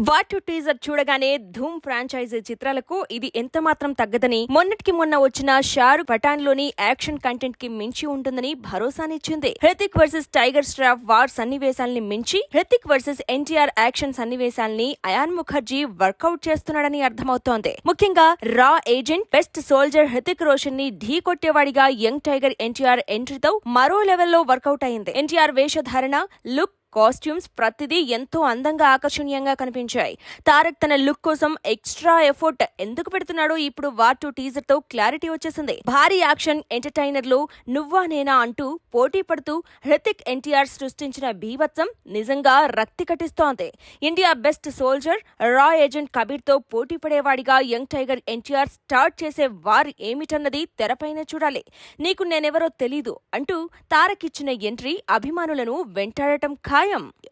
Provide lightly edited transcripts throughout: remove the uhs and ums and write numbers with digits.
War 2 teaser చూడగానే ధూమ్ franchise చిత్రాలకు ఇది ఎంత మాత్రం తగ్గదని, మొన్నటికి మొన్న వచ్చిన షారుఖ్ పఠాన్ లోని యాక్షన్ కంటెంట్ కి మించి ఉంటుందని భరోసానిచ్చింది. Hrithik versus tiger Shroff war సన్నివేశాల్ని మించి హృతిక్ వర్సెస్ ఎన్టీఆర్ యాక్షన్ సన్నివేశాల్ని అయాన్ ముఖర్జీ వర్కౌట్ చేస్తున్నాడని అర్థమవుతోంది. ముఖ్యంగా రా agent, best soldier Hrithik Roshan ని ఢీ కొట్టేవాడిగా యంగ్ టైగర్ ఎన్టీఆర్ ఎంట్రీతో మరో లెవెల్లో వర్కౌట్ అయింది. ఎన్టీఆర్ వేషధారణ, లుక్, కాస్ట్యూమ్స్ ప్రతిదీ ఎంతో అందంగా ఆకర్షణీయంగా కనిపించాయి. తారక్ తన లుక్ కోసం ఎక్స్ట్రా ఎఫర్ట్ ఎందుకు పెడుతున్నాడో ఇప్పుడు వార్ 2 టీజర్ తో క్లారిటీ వచ్చేసింది. భారీ యాక్షన్ ఎంటర్టైనర్లు నువ్వా నేనా అంటూ పోటీ పడుతూ హృతిక్ ఎన్టీఆర్ సృష్టించిన బీభత్సం నిజంగా రక్తి కట్టిస్తోంది. ఇండియా బెస్ట్ సోల్జర్, రా ఏజెంట్ కబీర్ తో పోటీ పడేవాడిగా యంగ్ టైగర్ ఎన్టీఆర్ స్టార్ట్ చేసే వార్ ఏమిటన్నది తెరపైన చూడాలి. నీకు నేనెవరో తెలీదు అంటూ తారక్ ఇచ్చిన ఎంట్రీ అభిమానులను వెంటాడటం ఖాయం.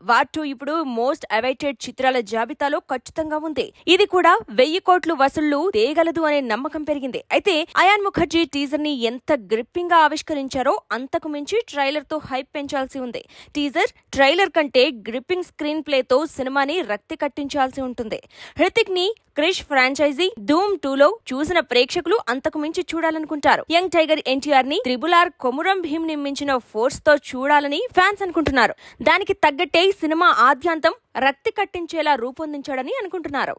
వార్ 2 ఇప్పుడు మోస్ట్ అవైటెడ్ చిత్రాల జాబితాలో ఖచ్చితంగా ఉంది. ఇది కూడా 1000 కోట్లు వసూళ్లు తేగలదు అనే నమ్మకం పెరిగింది. అయితే అయాన్ ముఖర్జీ టీజర్ ని ఎంత గ్రిప్పింగ్ గా ఆవిష్కరించారో అంతకు మించి ట్రైలర్ తో హైప్ పెంచాల్సి ఉంది. టీజర్, ట్రైలర్ కంటే గ్రిప్పింగ్ స్క్రీన్ ప్లే తో సినిమాని రక్తి కట్టించాల్సి ఉంటుంది. హృతిక్ ని క్రిష్ ఫ్రాంచైజీ ధూమ్ 2 లో చూసిన ప్రేక్షకులు అంతకు మించి చూడాలనుకుంటారు. యంగ్ టైగర్ ఎన్టీఆర్ ని RRR కొమురం భీం ని మించిన ఫోర్స్ తో చూడాలని ఫ్యాన్స్ అనుకుంటున్నారు. దానికి తగ్గట్టే సినిమా ఆద్యాంతం రక్తి కట్టించేలా రూపొందించాడని అనుకుంటున్నారు.